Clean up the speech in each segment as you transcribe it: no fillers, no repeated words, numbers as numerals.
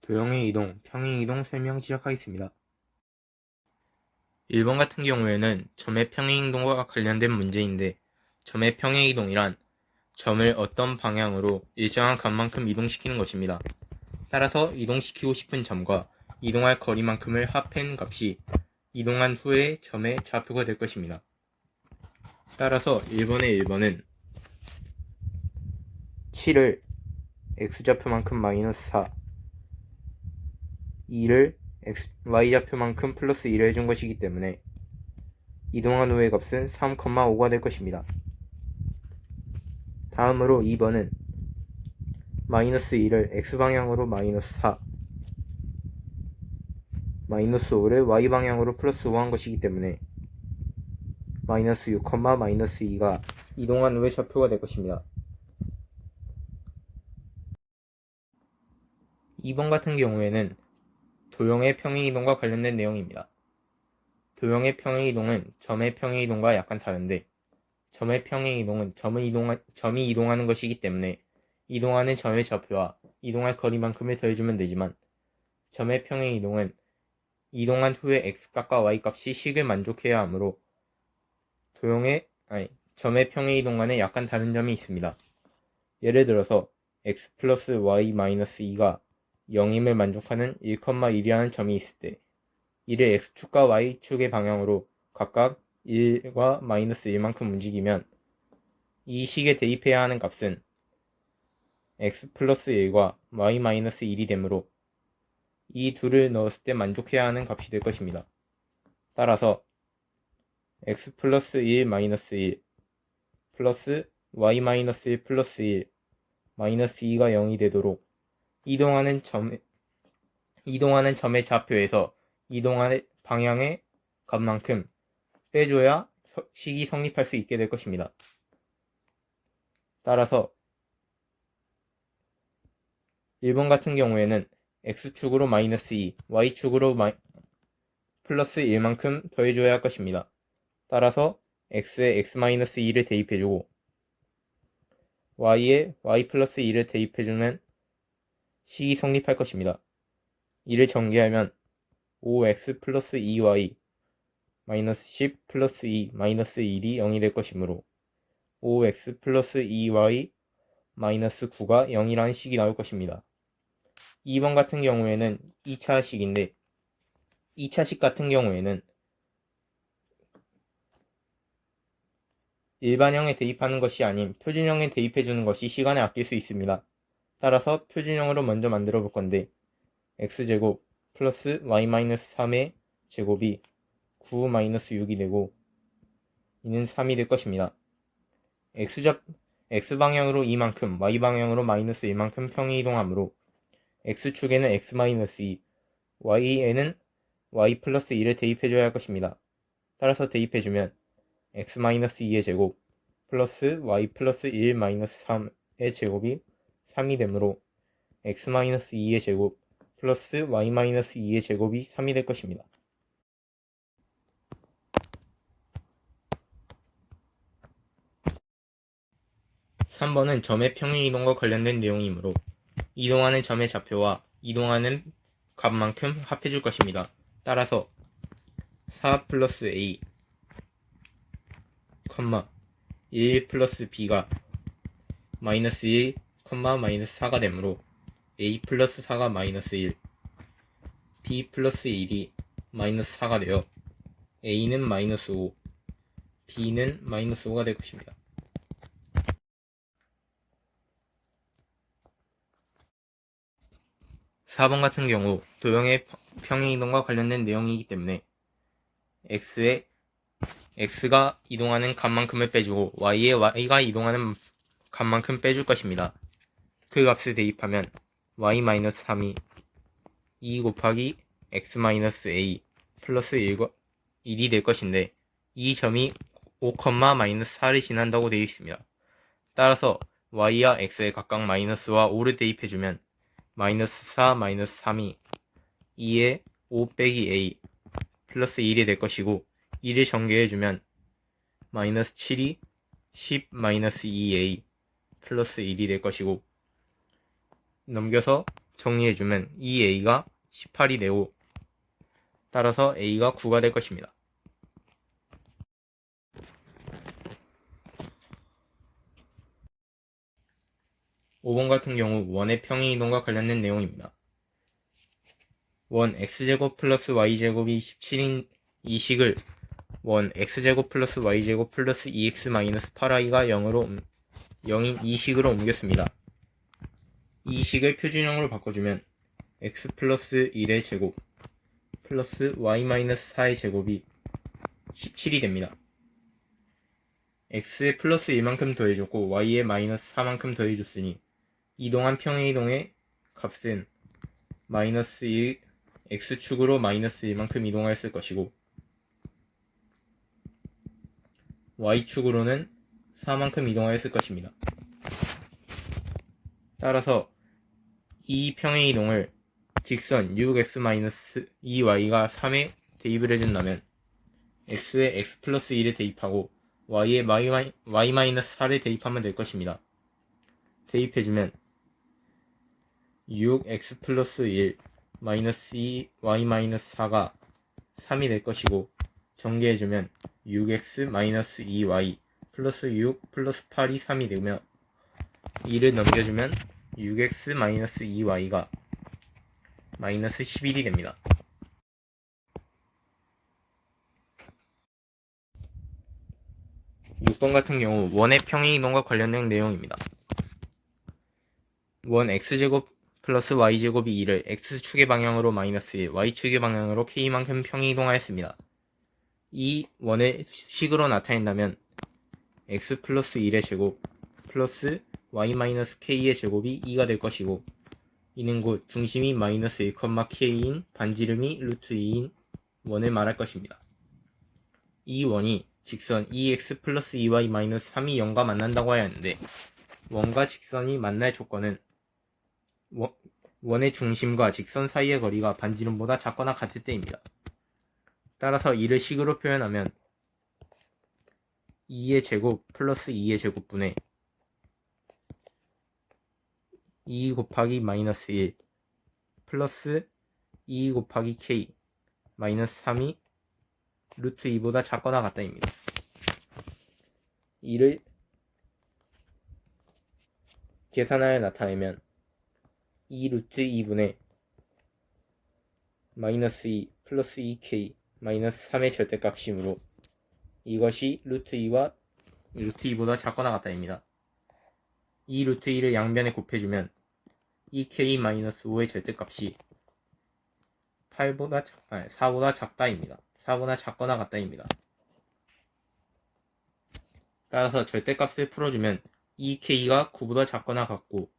도형의 이동, 평행 이동 설명 시작하겠습니다. 1번 같은 경우에는 점의 평행 이동과 관련된 문제인데, 점의 평행 이동이란 점을 어떤 방향으로 일정한 값만큼 이동시키는 것입니다. 따라서 이동시키고 싶은 점과 이동할 거리만큼을 합한 값이 이동한 후의 점의 좌표가 될 것입니다. 따라서 1번은 7을 x좌표만큼 마이너스 4, 2를 y좌표만큼 플러스 1을 해준 것이기 때문에 이동한 후의 값은 3,5가 될 것입니다. 다음으로 2번은 마이너스 2를 x방향으로 마이너스 4, 마이너스 5를 y방향으로 플러스 5 한 것이기 때문에 마이너스 6, 마이너스 2가 이동한 후의 좌표가 될 것입니다. 2번 같은 경우에는 도형의 평행이동과 관련된 내용입니다. 도형의 평행이동은 점의 평행이동과 약간 다른데, 점의 평행이동은 점이 이동하는 것이기 때문에 이동하는 점의 좌표와 이동할 거리만큼을 더해주면 되지만, 점의 평행이동은 이동한 후에 x값과 y값이 식을 만족해야 하므로 점의 평행이동과는 약간 다른 점이 있습니다. 예를 들어서 x 플러스 y 마이너스 2가 0임을 만족하는 1,1이라는 점이 있을 때, 이를 x축과 y축의 방향으로 각각 1과 마이너스 1만큼 움직이면 이 식에 대입해야 하는 값은 x 플러스 1과 y 마이너스 1이 되므로 이 둘을 넣었을 때 만족해야 하는 값이 될 것입니다. 따라서 x 플러스 1 마이너스 1 플러스 y 마이너스 1 플러스 1 마이너스 2가 0이 되도록 이동하는 점의 좌표에서 이동하는 방향의 값만큼 빼줘야 식이 성립할 수 있게 될 것입니다. 따라서 1번 같은 경우에는 x축으로 마이너스 2, y축으로 플러스 1만큼 더해줘야 할 것입니다. 따라서 x에 x-2를 대입해주고 y에 y 플러스 2를 대입해주면 식이 성립할 것입니다. 이를 전개하면 5x 플러스 2y 마이너스 10 플러스 2 마이너스 1이 0이 될 것이므로 5x 플러스 2y 마이너스 9가 0이라는 식이 나올 것입니다. 2번 같은 경우에는 2차식인데 2차식 같은 경우에는 일반형에 대입하는 것이 아닌 표준형에 대입해주는 것이 시간을 아낄 수 있습니다. 따라서 표준형으로 먼저 만들어 볼 건데 x제곱 플러스 y-3의 제곱이 9-6이 되고 이는 3이 될 것입니다. x방향으로 2만큼 y방향으로 마이너스 1만큼 평행이동하므로 x축에는 x-2, y에는 y 플러스 2를 대입해줘야 할 것입니다. 따라서 대입해주면 x-2의 제곱 플러스 y 플러스 1 3의 제곱이 3이 되므로 x-2의 제곱 플러스 y-2의 제곱이 3이 될 것입니다. 3번은 점의 평행이동과 관련된 내용이므로 이동하는 점의 좌표와 이동하는 값만큼 합해줄 것입니다. 따라서 4 플러스 a, 1 플러스 b가 마이너스 1, 마이너스 4가 되므로 a 플러스 4가 마이너스 1, b 플러스 1이 마이너스 4가 되어 a는 마이너스 5, b는 마이너스 5가 될 것입니다. 4번 같은 경우 도형의 평행이동과 관련된 내용이기 때문에 x가 이동하는 값만큼을 빼주고 y에 y가 이동하는 값만큼 빼줄 것입니다. 그 값을 대입하면 y-3이 2 곱하기 x-a 플러스 1이 될 것인데 이 점이 5, 마이너스 4를 지난다고 되어 있습니다. 따라서 y와 x에 각각 마이너스와 5를 대입해주면 마이너스 4, 마이너스 3이 2에 5 빼기 a 플러스 1이 될 것이고 2를 전개해주면 마이너스 7이 10 마이너스 2a 플러스 1이 될 것이고 넘겨서 정리해주면 이 a가 18이 되고 따라서 a가 9가 될 것입니다. 5번 같은 경우 원의 평행이동과 관련된 내용입니다. 원 x제곱 플러스 y제곱이 17인 이 식을 원 x제곱 플러스 y제곱 플러스 2x 마이너스 8i가 0인 이 식으로 옮겼습니다. 이 식을 표준형으로 바꿔주면 x 플러스 1의 제곱 플러스 y 마이너스 4의 제곱이 17이 됩니다. x에 플러스 1만큼 더해줬고 y에 마이너스 4만큼 더해줬으니 이동한 평행이동의 값은 마이너스 1 x축으로 마이너스 1만큼 이동하였을 것이고 y축으로는 4만큼 이동하였을 것입니다. 따라서 이 평행이동을 직선 6x-2y가 3에 대입을 해준다면 x에 x 플러스 1을 대입하고 y에 y-4를 대입하면 될 것입니다. 대입해주면 6x 플러스 1 마이너스 2y 마이너스 4가 3이 될 것이고 전개해주면 6x 마이너스 2y 플러스 6 플러스 8이 3이 되며 2를 넘겨주면 6x 마이너스 2y가 마이너스 11이 됩니다. (6번) 같은 경우 원의 평행이동과 관련된 내용입니다. 원 x제곱 플러스 y제곱이 2를 x축의 방향으로 마이너스 1, y축의 방향으로 k만큼 평행이동하였습니다. 이 원의 식으로 나타낸다면 x 플러스 1의 제곱 플러스 y 마이너스 k의 제곱이 2가 될 것이고 이는 곧 중심이 마이너스 1, k인 반지름이 루트 2인 원을 말할 것입니다. 이 원이 직선 2x 플러스 2y 마이너스 3이 0과 만난다고 하였는데 원과 직선이 만날 조건은 원의 중심과 직선 사이의 거리가 반지름보다 작거나 같을 때입니다. 따라서 이를 식으로 표현하면 2의 제곱 플러스 2의 제곱분의 2 곱하기 마이너스 1 플러스 2 곱하기 k 마이너스 3이 루트 2보다 작거나 같다입니다. 이를 계산하여 나타내면 2 루트 2분의 마이너스 2 플러스 2k 마이너스 3의 절대값이므로 이것이 루트 2와 루트 2보다 작거나 같다입니다. 이 루트 2를 양변에 곱해주면 2k 마이너스 5의 절대값이 4보다 작다입니다. 4보다 작거나 같다입니다. 따라서 절대값을 풀어주면 2k가 9보다 작거나 같고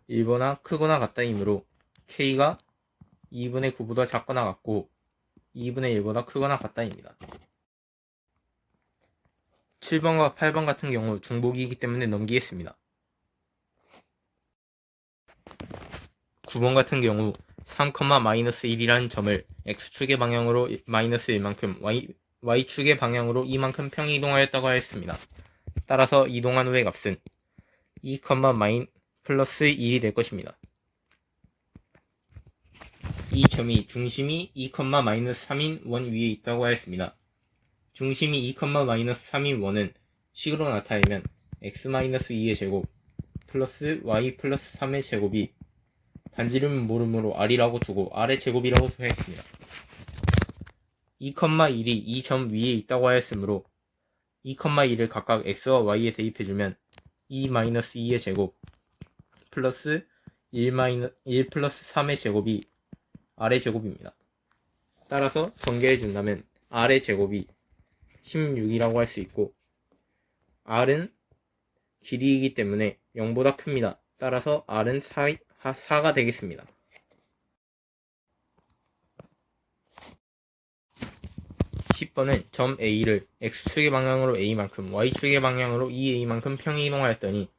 1보다 크거나 같다이므로 k가 2분의 9보다 작거나 같고 2분의 1보다 크거나 같다입니다. 7번과 8번 같은 경우 중복이기 때문에 넘기겠습니다. 9번 같은 경우 3,-1이라는 점을 x축의 방향으로 마이너스 1만큼 y축의 방향으로 2만큼 평이동하였다고 하였습니다. 따라서 이동한 후의 값은 2, 플러스 1이 될 것입니다. 이 점이 중심이 2, 마이너스 3인 원 위에 있다고 하였습니다. 중심이 2, 마이너스 3인 원은 식으로 나타내면 x-2의 제곱 플러스 y 플러스 3의 제곱이 반지름 모름으로 r이라고 두고 r의 제곱이라고 하였습니다. 2, 1이 이 점 위에 있다고 하였으므로 2, 1을 각각 x와 y에 대입해주면 2-2의 제곱 플러스 1 플러스 3의 제곱이 r의 제곱입니다. 따라서 전개해준다면 r의 제곱이 16이라고 할 수 있고 r은 길이이기 때문에 0보다 큽니다. 따라서 r은 4가 되겠습니다. (10번은) 점 A를 x축의 방향으로 A만큼 y축의 방향으로 2A만큼 평이동하였더니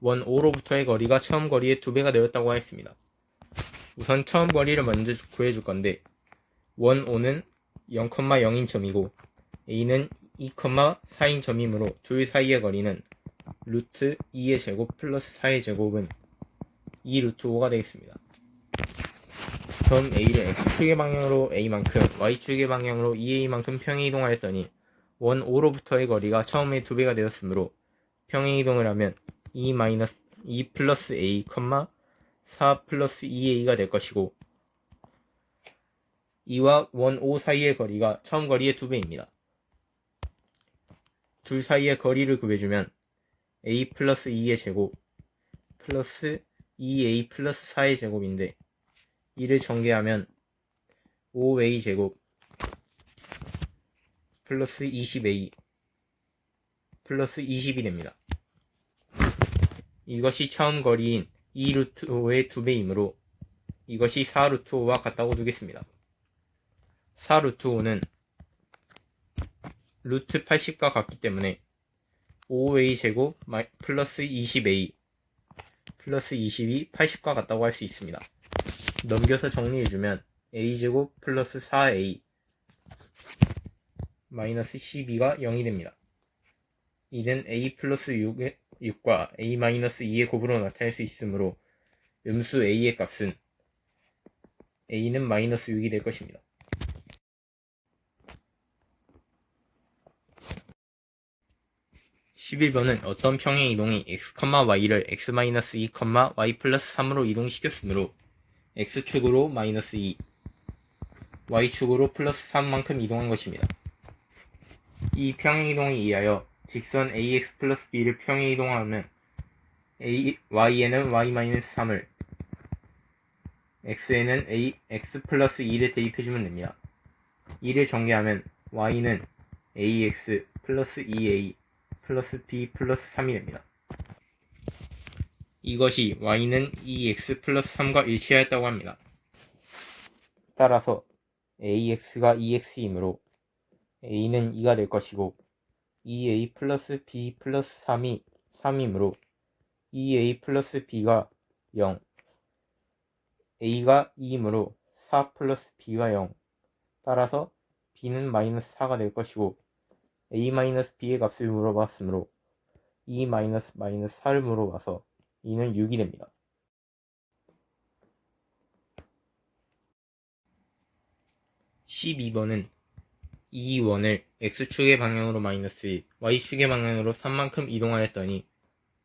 원 O로부터의 거리가 처음 거리의 2배가 되었다고 하였습니다. 우선 처음 거리를 먼저 구해줄 건데 원 O는 0,0인 점이고 A는 2,4인 점이므로 둘 사이의 거리는 루트 2의 제곱 플러스 4의 제곱은 2 루트 5가 되겠습니다. 점 A를 X축의 방향으로 A만큼 Y축의 방향으로 2A만큼 평행 이동하였더니 원 O로부터의 거리가 처음의 2배가 되었으므로 평행 이동을 하면 2 플러스 A, 4 플러스 2A가 될 것이고 2와 원 O 사이의 거리가 처음 거리의 2배입니다. 둘 사이의 거리를 구해주면 A 플러스 2의 제곱 플러스 2A 플러스 4의 제곱인데 이를 전개하면 5A 제곱 플러스 20A 플러스 20이 됩니다. 이것이 처음 거리인 2 루트 5의 2배이므로 이것이 4 루트 5와 같다고 두겠습니다. 4 루트 5는 루트 80과 같기 때문에 5A 제곱 플러스 20A 플러스 20이 80과 같다고 할 수 있습니다. 넘겨서 정리해주면 A제곱 플러스 4A 마이너스 12가 0이 됩니다. 이는 A 플러스 6과 A 마이너스 2의 곱으로 나타낼 수 있으므로 음수 A의 값은 A는 마이너스 6이 될 것입니다. 11번은 어떤 평행 이동이 x, y를 x-2, y 플러스 3으로 이동시켰으므로 x축으로 마이너스 2, y축으로 플러스 3만큼 이동한 것입니다. 이 평행 이동에 의하여 직선 ax 플러스 b를 평행 이동하면 y에는 y-3을 x에는 x 플러스 2를 대입해주면 됩니다. 이를 전개하면 y는 ax 플러스 2a 플러스 b 플러스 3이 됩니다. 이것이 y는 2x 플러스 3과 일치하였다고 합니다. 따라서 ax가 2x이므로 a는 2가 될 것이고 2a 플러스 b 플러스 3이 3이므로 2a 플러스 b가 0 a가 2이므로 4 플러스 b가 0 따라서 b는 마이너스 4가 될 것이고 a 마이너스 b의 값을 물어봤으므로 2 마이너스 4를 물어봐서 2는 6이 됩니다. 12번은 이 원을 x축의 방향으로 마이너스 1, y축의 방향으로 3만큼 이동하였더니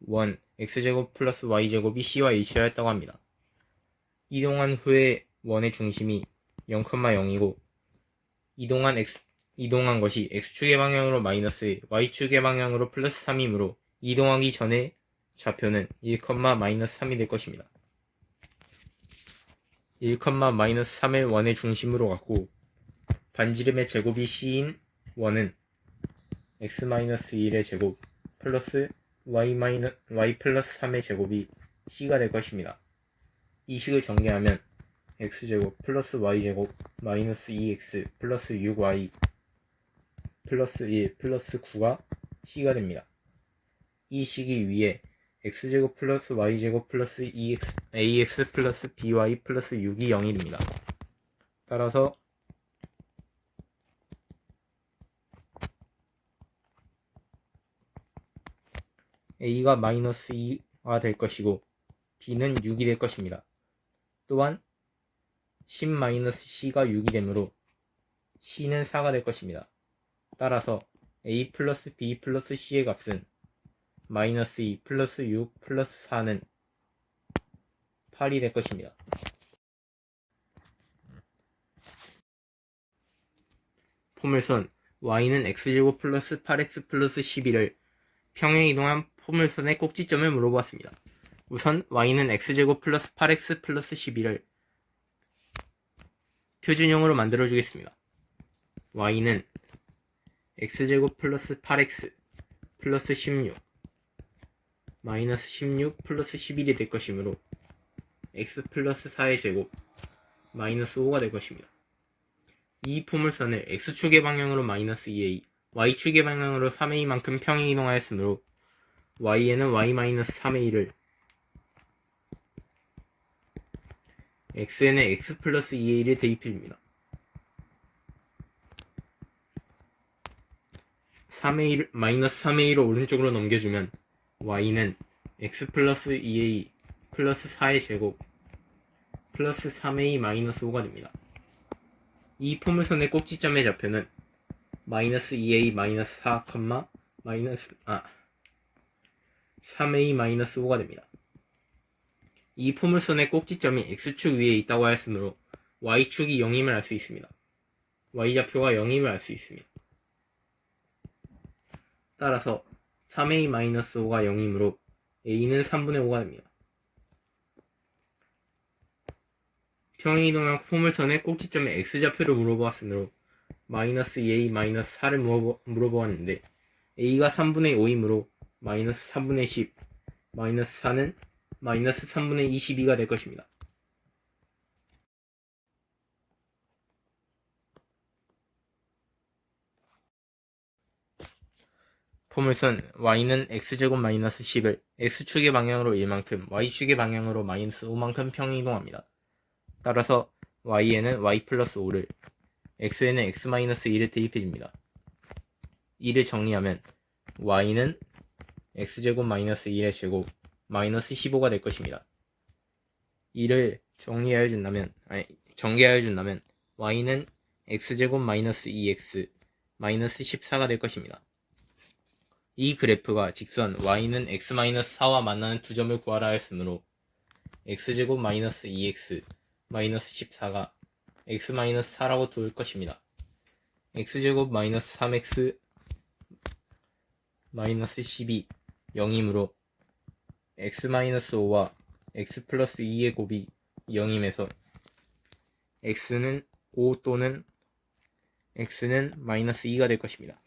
원 x제곱 플러스 y제곱이 c와 일치하였다고 합니다. 이동한 후에 원의 중심이 0,0이고 이동한 것이 x축의 방향으로 마이너스 1, y축의 방향으로 플러스 3이므로 이동하기 전에 좌표는 1, 마이너스 3이 될 것입니다. 1, 마이너스 3을 원의 중심으로 갖고 반지름의 제곱이 c인 원은 x-1의 제곱 플러스 y 플러스 3의 제곱이 c가 될 것입니다. 이 식을 전개하면 x제곱 플러스 y제곱 마이너스 2x 플러스 6y 플러스 1 플러스 9가 c가 됩니다. 이 식이 위에 x제곱 플러스 y제곱 플러스 2ax 플러스 by 플러스 6이 0이 됩니다. 따라서 a가 마이너스 2가 될 것이고 b는 6이 될 것입니다. 또한 10-c가 6이 되므로 c는 4가 될 것입니다. 따라서 a 플러스 b 플러스 c의 값은 마이너스 2 플러스 6 플러스 4는 8이 될 것입니다. 포물선 y는 x제곱 플러스 8x 플러스 11을 평행 이동한 포물선의 꼭지점을 물어보았습니다. 우선 y는 x제곱 플러스 8x 플러스 11을 표준형으로 만들어주겠습니다. y는 x제곱 플러스 8x 플러스 16 마이너스 16 플러스 11이 될 것이므로 x 플러스 4의 제곱 마이너스 5가 될 것입니다. 이 포물선을 x축의 방향으로 마이너스 2a, y축의 방향으로 3a만큼 평행 이동하였으므로 y에는 y-3a를 x에는 x 플러스 2a를 대입해줍니다. 3a, 마이너스 3a를 오른쪽으로 넘겨주면 y는 x 플러스 2a 플러스 4의 제곱 플러스 3a 마이너스 5가 됩니다. 이 포물선의 꼭지점의 좌표는 마이너스 2a 마이너스 4, 마이너스 3a 마이너스 5가 됩니다. 이 포물선의 꼭지점이 x축 위에 있다고 하였으므로 y축이 0임을 알 수 있습니다. y좌표가 0임을 알 수 있습니다. 따라서 3a-5가 0이므로 a는 3분의 5가 됩니다. 평행이동한 포물선의 꼭지점의 x좌표를 물어보았으므로 마이너스 2a 마이너스 4를 물어보았는데 a가 3분의 5이므로 마이너스 3분의 10 마이너스 4는 마이너스 3분의 22가 될 것입니다. 포물선 y는 x제곱 마이너스 10을 x축의 방향으로 1만큼 y축의 방향으로 마이너스 5만큼 평행이동합니다. 따라서 y에는 y 플러스 5를 x에는 x 마이너스 1을 대입해줍니다. 이를 정리하면 y는 x제곱 마이너스 1의 제곱 마이너스 15가 될 것입니다. 이를 전개하여 준다면 y는 x제곱 마이너스 2x 마이너스 14가 될 것입니다. 이 그래프가 직선 y는 x 마이너스 4와 만나는 두 점을 구하라 하였으므로 x제곱 마이너스 2x 마이너스 14가 x 마이너스 4라고 두을 것입니다. x제곱 마이너스 3x 마이너스 12 0이므로 x 마이너스 5와 x 플러스 2의 곱이 0임에서 x는 5 또는 x는 마이너스 2가 될 것입니다.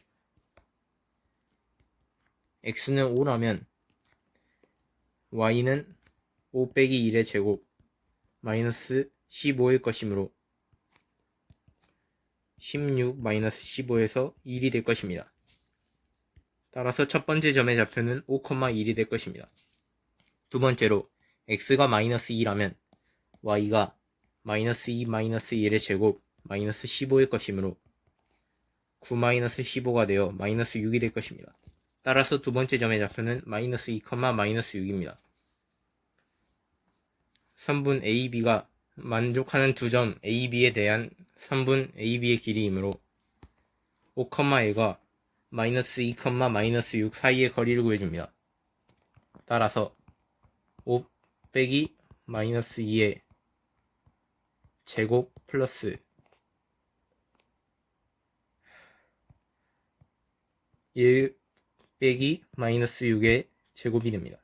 x는 5라면 y는 5 빼기 1의 제곱 마이너스 15일 것이므로 16 마이너스 15에서 1이 될 것입니다. 따라서 첫 번째 점의 좌표는 5,1이 될 것입니다. 두 번째로 x가 마이너스 2라면 y가 마이너스 2 마이너스 1의 제곱 마이너스 15일 것이므로 9 마이너스 15가 되어 마이너스 6이 될 것입니다. 따라서 두 번째 점의 좌표는 마이너스 2, 마이너스 6입니다. 선분 AB가 만족하는 두 점 AB에 대한 선분 AB의 길이이므로 5,1과 마이너스 2, 마이너스 6 사이의 거리를 구해줍니다. 따라서 5 빼기 마이너스 2의 제곱 플러스 1 빼기 마이너스 6의 제곱이 됩니다.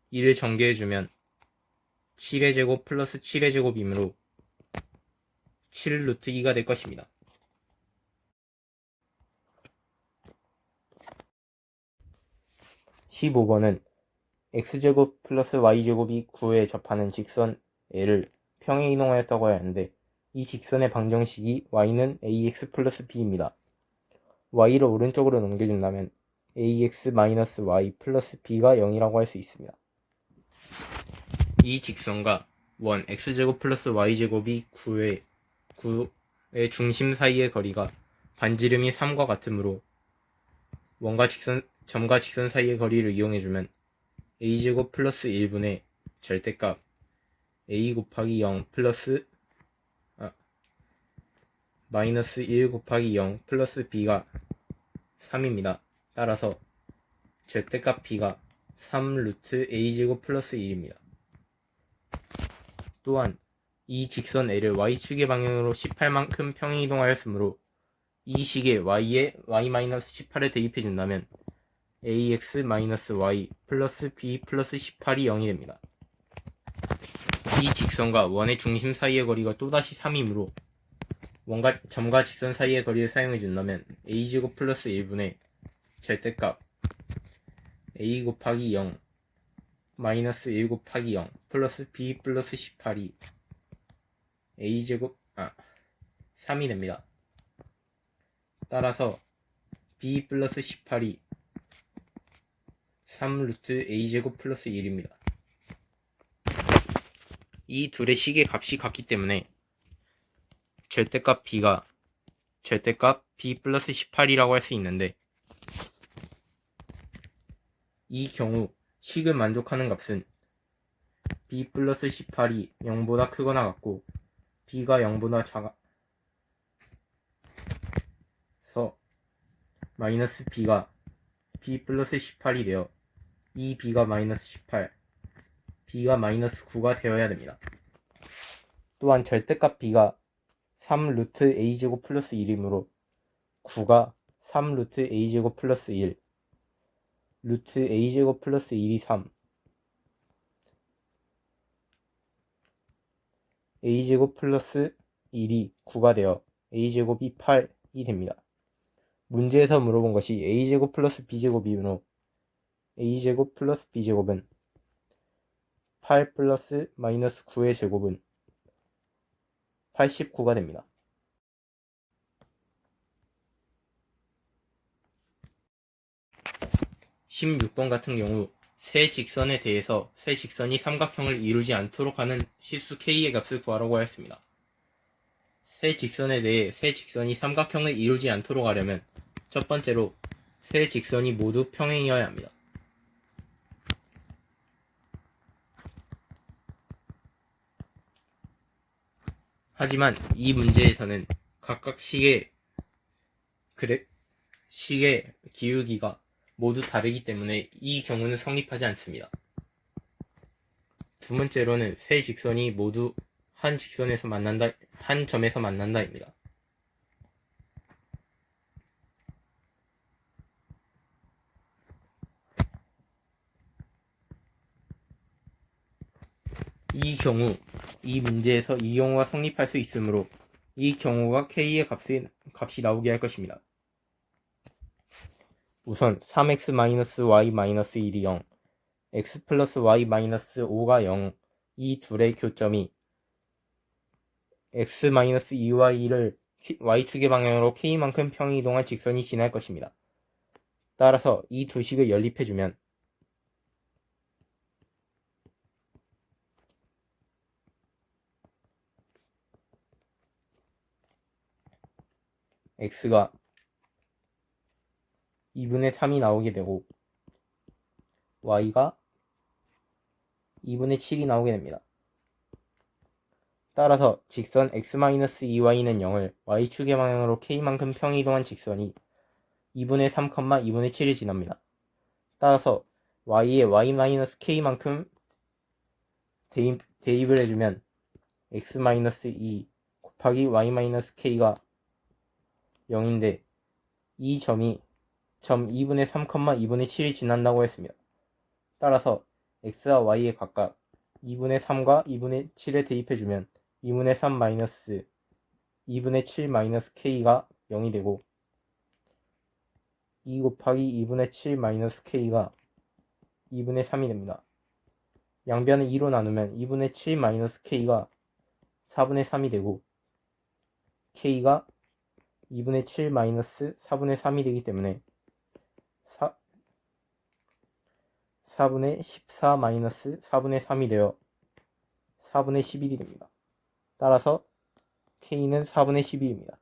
이를 전개해주면 7의 제곱 플러스 7의 제곱이므로 7 루트 2가 될 것입니다. (15번은) x제곱 플러스 y제곱이 9에 접하는 직선 L을 평행이동하였다고 하였는데 이 직선의 방정식이 y는 ax 플러스 b입니다. y를 오른쪽으로 넘겨준다면 ax-y 플러스 b가 0이라고 할 수 있습니다. 이 직선과 원 x제곱 플러스 y제곱이 9의 중심 사이의 거리가 반지름이 3과 같으므로 점과 직선 사이의 거리를 이용해주면 a제곱 플러스 1분의 절대값 a 곱하기 0 플러스 마이너스 1 곱하기 0 플러스 b가 3입니다. 따라서 절대값 b가 3 루트 a제곱 플러스 1입니다. 또한 이 직선 L을 y축의 방향으로 18만큼 평행이동하였으므로 이 식에 y에 y-18을 대입해준다면 ax-y 플러스 b 플러스 18이 0이 됩니다. 이 직선과 원의 중심 사이의 거리가 또다시 3이므로 점과 직선 사이의 거리를 사용해준다면 a제곱 플러스 1분의 절대값 a 곱하기 0 마이너스 1 곱하기 0 플러스 b 플러스 18이 a제곱 3이 됩니다. 따라서 b 플러스 18이 3 루트 a제곱 플러스 1입니다. 이 둘의 식의 값이 같기 때문에 절대값 b가 절대값 b 플러스 18이라고 할 수 있는데 이 경우 식을 만족하는 값은 b 플러스 18이 0보다 크거나 같고 b가 0보다 작아서 마이너스 b가 b 플러스 18이 되어 이 b가 마이너스 18, b가 마이너스 9가 되어야 됩니다. 또한 절대값 b가 3 루트 a제곱 플러스 1이므로 9가 3 루트 a제곱 플러스 1, 루트 a제곱 플러스 1이 3, a제곱 플러스 1이 9가 되어 a제곱이 8이 됩니다. 문제에서 물어본 것이 a제곱 플러스 b제곱이므로 a제곱 플러스 b제곱은 8 플러스 마이너스 9의 제곱은 89가 됩니다. 16번 같은 경우 세 직선에 대해서 세 직선이 삼각형을 이루지 않도록 하는 실수 k의 값을 구하라고 하였습니다. 세 직선에 대해 세 직선이 삼각형을 이루지 않도록 하려면 첫 번째로 세 직선이 모두 평행이어야 합니다. 하지만 이 문제에서는 각각 식의 기울기가 모두 다르기 때문에 이 경우는 성립하지 않습니다. 두 번째로는 세 직선이 모두 한 점에서 만난다입니다. 이 문제에서 이 경우가 성립할 수 있으므로 이 경우가 k의 값이 나오게 할 것입니다. 우선 3x-y-1이 0, x 플러스 y-5가 0, 이 둘의 교점이 x-2y를 y축의 방향으로 k만큼 평이동한 직선이 지날 것입니다. 따라서 이 두 식을 연립해주면 x가 2분의 3이 나오게 되고 y가 2분의 7이 나오게 됩니다. 따라서 직선 x-2y는 0을 y축의 방향으로 k만큼 평이동한 직선이 2분의 3, 2분의 7을 지납니다. 따라서 y에 y-k만큼 대입을 해주면 x-2 곱하기 y-k가 0인데 이 점이 점 2분의 3, 2분의 7이 지난다고 했습니다. 따라서 x와 y에 각각 2분의 3과 2분의 7에 대입해주면 2분의 3 마이너스 2분의 7 마이너스 k가 0이 되고 2 곱하기 2분의 7 마이너스 k가 2분의 3이 됩니다. 양변을 2로 나누면 2분의 7 마이너스 k가 4분의 3이 되고 k가 2분의 7 마이너스 4분의 3이 되기 때문에 4분의 14 마이너스 4분의 3이 되어 4분의 11이 됩니다. 따라서 k는 4분의 12입니다.